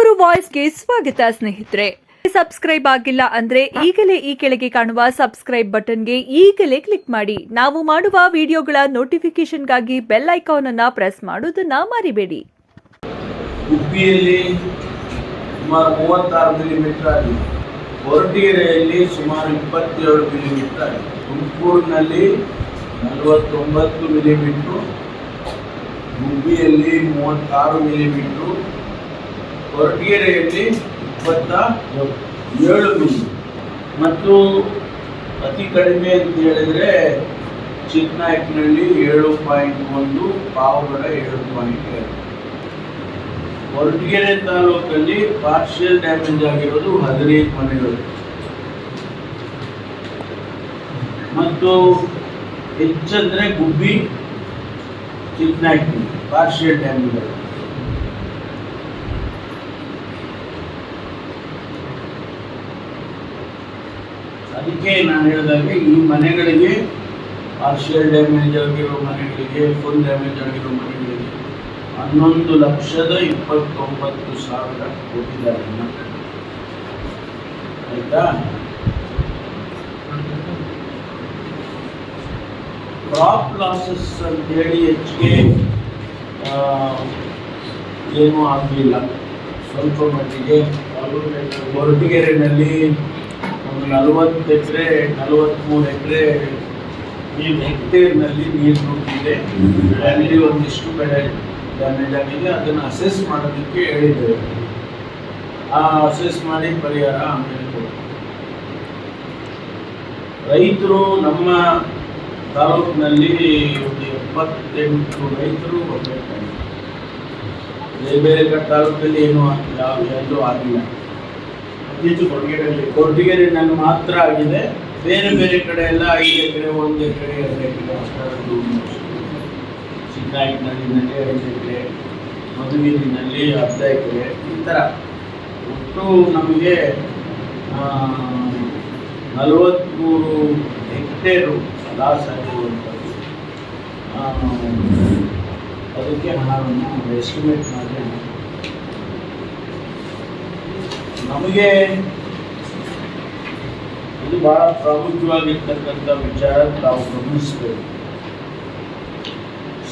ತುಮಕೂರು ವಾಯ್ಸ್ಗೆ ಸ್ವಾಗತ ಸ್ನೇಹಿತರೆ. ಸಬ್ಸ್ಕ್ರೈಬ್ ಆಗಿಲ್ಲ ಅಂದ್ರೆ ಈಗಲೇ ಈ ಕೆಳಗೆ ಕಾಣುವ ಸಬ್ಸ್ಕ್ರೈಬ್ ಬಟನ್ಗೆ ಈಗಲೇ ಕ್ಲಿಕ್ ಮಾಡಿ. ನಾವು ಮಾಡುವ ವಿಡಿಯೋಗಳ ನೋಟಿಫಿಕೇಶನ್ಗಾಗಿ ಬೆಲ್ ಐಕಾನ್ ಅನ್ನು ಪ್ರೆಸ್ ಮಾಡೋದನ್ನ ಮರಿಬೇಡಿ. ಗುಬ್ಬಿಯಲ್ಲಿ ಸುಮಾರು 36 ಮಿಲಿಮೀಟರ್ ಆಗಿದೆ. ಕೊರಟಗೆರೆಯಲ್ಲಿ ಸುಮಾರು 27 ಮಿಲಿಮೀಟರ್ ಆಗಿದೆ. ತುಮಕೂರಿನಲ್ಲಿ 49 ಮಿಲಿಮೀಟರ್, ಗುಬ್ಬಿಯಲ್ಲಿ 36 ಮಿಲಿಮೀಟರ್, ಕೊರಟಗೆರೆಯಲ್ಲಿ 27 ಮಿಲಿಮೀಟರ್ ಮತ್ತು ಅತಿ ಕಡಿಮೆ ಅಂತ ಹೇಳಿದರೆ ಚಿಕ್ಕನಾಯಕನಹಳ್ಳಿ 7.1, ಪಾವಗಡ 7.2. ಕೊರಟಗೆರೆ ತಾಲೂಕಲ್ಲಿ ಪಾರ್ಷಿಯಲ್ ಡ್ಯಾಮೇಜ್ ಆಗಿರೋದು 15 ಮನೆಗಳು ಮತ್ತು ಹೆಚ್ಚಂದ್ರೆ ಗುಬ್ಬಿ, ಚಿಕ್ಕನಾಯಕನಹಳ್ಳಿ ಪಾರ್ಷಿಯಲ್ ಡ್ಯಾಮೇಜ್ ಆಗಿದೆ. ಅದಕ್ಕೆ ನಾನು ಹೇಳಿದಾಗೆ ಈ ಮನೆಗಳಿಗೆ ಪಾರ್ಷಿಯಲ್ ಡ್ಯಾಮೇಜ್ ಆಗಿರೋ ಮನೆಗಳಿಗೆ, ಫುಲ್ ಡ್ಯಾಮೇಜ್ ಆಗಿರೋ ಮನೆಗಳಿಗೆ 11,29,000 ಕೊಟ್ಟಿದ್ದಾರೆ. ಆಯ್ತಾ? ಕ್ರಾಪ್ ಲಾಸಸ್ ಅಂತೇಳಿ ಹೆಚ್ಚಿಗೆ ಏನೂ ಆಗಲಿಲ್ಲ. ಸ್ವಲ್ಪ ಮಟ್ಟಿಗೆ ಕೊರಟಗೆರೆನಲ್ಲಿ ಒಂದು 40 ಎಕರೆ 43 ಎಕರೆ ಹೆಕ್ಟೇರ್ನಲ್ಲಿ ನೀರು ನುಗ್ಗಿದೆ. ಅಲ್ಲಿ ಒಂದಿಷ್ಟು ಬೆಳೆ ಡ್ಯಾಮೇಜ್ ಆಗಿದೆ. ಅದನ್ನು ಅಸೆಸ್ ಮಾಡೋದಕ್ಕೆ ಹೇಳಿದ್ದೇವೆ. ಆ ಅಸೆಸ್ ಮಾಡಿ ಪರಿಹಾರ ಆಮೇಲೆ ಕೊಡ್ತೀವಿ. ರೈತರು ನಮ್ಮ ತಾಲೂಕಿನಲ್ಲಿ ಒಂದು 78 ರೈತರು ಬರ್ಬೇಕಾಗಿದೆ. ಬೇರೆ ಬೇರೆ ತಾಲೂಕಲ್ಲಿ ಏನೂ ಎಲ್ಲೂ ಆಗಿಲ್ಲ. ಕೊರಟಗೆರೆನಲ್ಲಿ ಮಾತ್ರ ಆಗಿದೆ. ಬೇರೆ ಬೇರೆ ಕಡೆ ಎಲ್ಲ 5 ಎಕರೆ 1 ಎಕರೆ 2 ಎಕರೆ ಅಷ್ಟರದ್ದು. ಚಿಕ್ಕನಾಯಕನಹಳ್ಳಿನಲ್ಲಿ 5 ಎಕರೆ, ಮಧುಗಿರಿನಲ್ಲಿ 10 ಎಕರೆ, ಈ ಥರ ಒಟ್ಟು ನಮಗೆ 43 ಹೆಕ್ಟೇರು ಲಾಸ್ ಆಗಿರುವಂಥದ್ದು. ಅದಕ್ಕೆ ಹಣವನ್ನು ಎಸ್ಟಿಮೇಟ್ ಮಾಡಿ ನಮಗೆ ಇದು ಬಹಳ ಪ್ರಾಮುಖ್ಯವಾಗಿರ್ತಕ್ಕಂಥ ವಿಚಾರ ತಾವು ಗಮನಿಸಬೇಕು.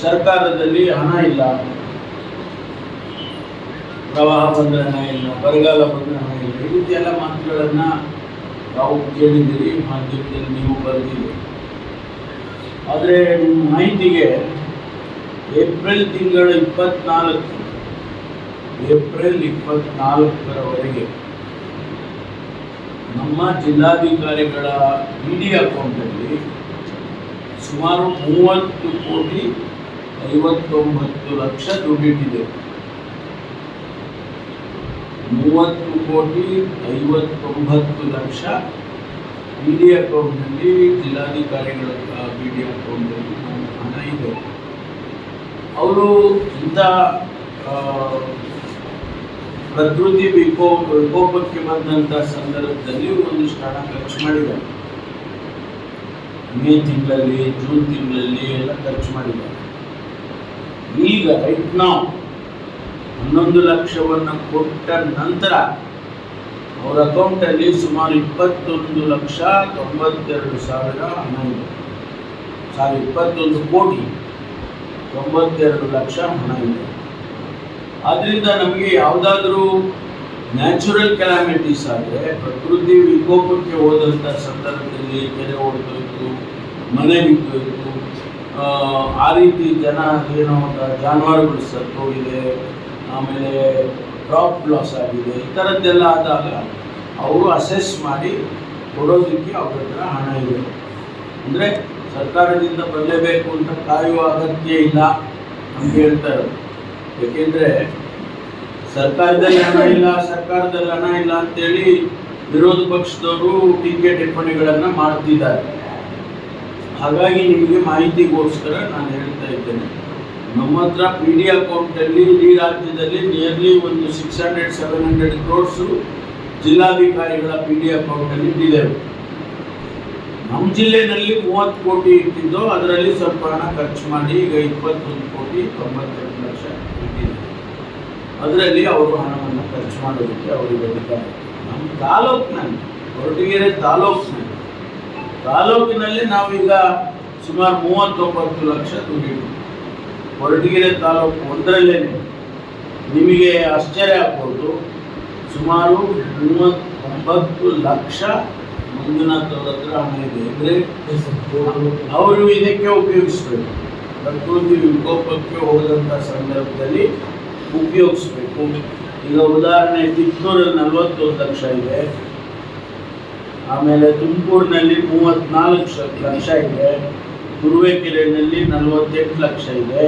ಸರ್ಕಾರದಲ್ಲಿ ಹಣ ಇಲ್ಲ, ಪ್ರವಾಹ ಬಂದರೆ ಹಣ ಇಲ್ಲ, ಬರಗಾಲ ಬಂದರೆ ಹಣ ಇಲ್ಲ, ಈ ರೀತಿ ಎಲ್ಲ ಮಾತುಗಳನ್ನು ತಾವು ಕೇಳಿದ್ದೀರಿ, ಮಾಧ್ಯಮದಲ್ಲಿ ನೀವು ಬರೆದಿದ್ದೀರಿ. ಆದರೆ ಮಾಹಿತಿಗೆ ಏಪ್ರಿಲ್ 24ರವರೆಗೆ ನಮ್ಮ ಜಿಲ್ಲಾಧಿಕಾರಿಗಳ ಇಡಿ ಅಕೌಂಟಲ್ಲಿ ಸುಮಾರು 30,59,00,000 ದುಡ್ಡಿಟ್ಟಿದೆ. 30,59,00,000 ಇಡಿ ಅಕೌಂಟ್ನಲ್ಲಿ, ಜಿಲ್ಲಾಧಿಕಾರಿಗಳ ಇಡಿ ಅಕೌಂಟಲ್ಲಿ ಹಣ ಇದೆ. ಅವರು ಇಂಥ ಪ್ರಕೃತಿ ವಿಕೋಪಕ್ಕೆ ಬಂದಂಥ ಸಂದರ್ಭದಲ್ಲಿ ಒಂದಿಷ್ಟು ಹಣ ಖರ್ಚು ಮಾಡಿದ್ದಾರೆ. ಮೇ ತಿಂಗಳಲ್ಲಿ, ಜೂನ್ ತಿಂಗಳಲ್ಲಿ ಎಲ್ಲ ಖರ್ಚು ಮಾಡಿದ್ದಾರೆ. ಈಗ ರೈಟ್ ನಾವು 11 ಲಕ್ಷವನ್ನು ಕೊಟ್ಟ ನಂತರ ಅವರ ಅಕೌಂಟಲ್ಲಿ ಸುಮಾರು 21,92,000 ಹಣ ಇದೆ. 21,92,00,000 ಹಣ ಇದೆ. ಆದ್ದರಿಂದ ನಮಗೆ ಯಾವುದಾದ್ರೂ ನ್ಯಾಚುರಲ್ ಕೆಲಾಮಿಟೀಸ್ ಆದರೆ, ಪ್ರಕೃತಿ ವಿಕೋಪಕ್ಕೆ ಹೋದಂಥ ಸಂದರ್ಭದಲ್ಲಿ ಕೆರೆ ಹೊಡೆದೋಯ್ತು, ಮನೆ ಬಿದ್ದೋಯ್ತು, ಆ ರೀತಿ ಏನೋ ಜಾನುವಾರುಗಳು ಸತ್ತೋಗಿದೆ, ಆಮೇಲೆ ಕ್ರಾಪ್ ಲಾಸ್ ಆಗಿದೆ, ಈ ಥರದ್ದೆಲ್ಲ ಆದಾಗ ಅವರು ಅಸೆಸ್ ಮಾಡಿ ಕೊಡೋದಕ್ಕೆ ಅವ್ರ ಹತ್ರ ಹಣ ಇದೆ. ಅಂದರೆ ಸರ್ಕಾರದಿಂದ ಬರಲೇಬೇಕು ಅಂತ ಕಾಯುವ ಅಗತ್ಯ ಇಲ್ಲ ಅಂತ ಹೇಳ್ತಾರೆ. ಏಕೆಂದರೆ ಸರ್ಕಾರದಲ್ಲಿ ಹಣ ಇಲ್ಲ ಅಂತೇಳಿ ವಿರೋಧ ಪಕ್ಷದವರು ಟೀಕೆ ಟಿಪ್ಪಣಿಗಳನ್ನು ಮಾಡ್ತಿದ್ದಾರೆ. ಹಾಗಾಗಿ ನಿಮಗೆ ಮಾಹಿತಿಗೋಸ್ಕರ ನಾನು ಹೇಳ್ತಾ ಇದ್ದೇನೆ, ನಮ್ಮ ಹತ್ರ PD ಅಕೌಂಟಲ್ಲಿ ಇಡೀ ರಾಜ್ಯದಲ್ಲಿ ನಿಯರ್ಲಿ ಒಂದು 600-700 crores ಜಿಲ್ಲಾಧಿಕಾರಿಗಳ PD ಅಕೌಂಟಲ್ಲಿ ಇಟ್ಟಿದ್ದೇವೆ. ನಮ್ಮ ಜಿಲ್ಲೆಯಲ್ಲಿ 30 ಕೋಟಿ ಇಟ್ಟಿದ್ದು, ಅದರಲ್ಲಿ ಸ್ವಲ್ಪ ಹಣ ಖರ್ಚು ಮಾಡಿ ಈಗ 21,92,00,000 ಇಟ್ಟಿದೆ. ಅದರಲ್ಲಿ ಅವರು ಹಣವನ್ನು ಖರ್ಚು ಮಾಡೋದಕ್ಕೆ ಅವರಿಗೆ ಅಧಿಕಾರ ಇದೆ. ನಮ್ಮ ತಾಲೂಕಿನಲ್ಲಿ ಕೊರಟಗೆರೆ ತಾಲೂಕಿನಲ್ಲಿ ನಾವೀಗ ಸುಮಾರು 39 ಲಕ್ಷ ದುಡ್ಡಿದ್ದೀವಿ. ಕೊರಟಗೆರೆ ತಾಲೂಕು ಒಂದರಲ್ಲೇ ನಿಮಗೆ ಆಶ್ಚರ್ಯ ಆಗ್ಬೋದು, ಸುಮಾರು 39 ಲಕ್ಷ ಮಂಜುನಾಥ್ ಹತ್ರ ಹಣ ಇದೆ. ಅಂದರೆ ಅವರು ಇದಕ್ಕೆ ಉಪಯೋಗಿಸ್ಬೇಕು, ಪ್ರಕೃತಿ ವಿಕೋಪಕ್ಕೆ ಹೋದಂಥ ಸಂದರ್ಭದಲ್ಲಿ ಉಪಯೋಗಿಸ್ಬೇಕು. ಈಗ ಉದಾಹರಣೆ ತಿಪ್ಟೂರಲ್ಲಿ 41 ಲಕ್ಷ ಇದೆ, ಆಮೇಲೆ ತುಮಕೂರಿನಲ್ಲಿ 34 ಲಕ್ಷ ಇದೆ, ತುರುವೇಕೆರೆಯಲ್ಲಿ 48 ಲಕ್ಷ ಇದೆ,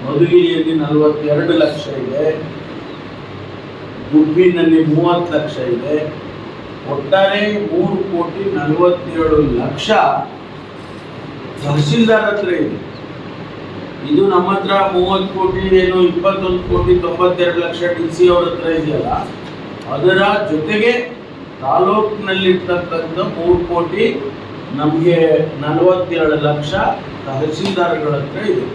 ಮಧುಗಿರಿಯಲ್ಲಿ 42 ಲಕ್ಷ ಇದೆ, ಗುಬ್ಬಿನಲ್ಲಿ 30 ಲಕ್ಷ ಇದೆ. ಒಟ್ಟಾರೆ 3,47,00,000 ತಹಸೀಲ್ದಾರ್ ಹತ್ರ ಇದೆ. ಇದು ನಮ್ಮ ಹತ್ರ 30 ಕೋಟಿ ಏನು 21,92,00,000 DC ಅವ್ರ ಹತ್ರ ಇದೆಯಲ್ಲ, ಅದರ ಜೊತೆಗೆ ತಾಲೂಕಿನಲ್ಲಿರ್ತಕ್ಕಂಥ 3 ಕೋಟಿ ನಮಗೆ 47 ಲಕ್ಷ ತಹಸೀಲ್ದಾರ್ಗಳ ಹತ್ರ ಇದೆ.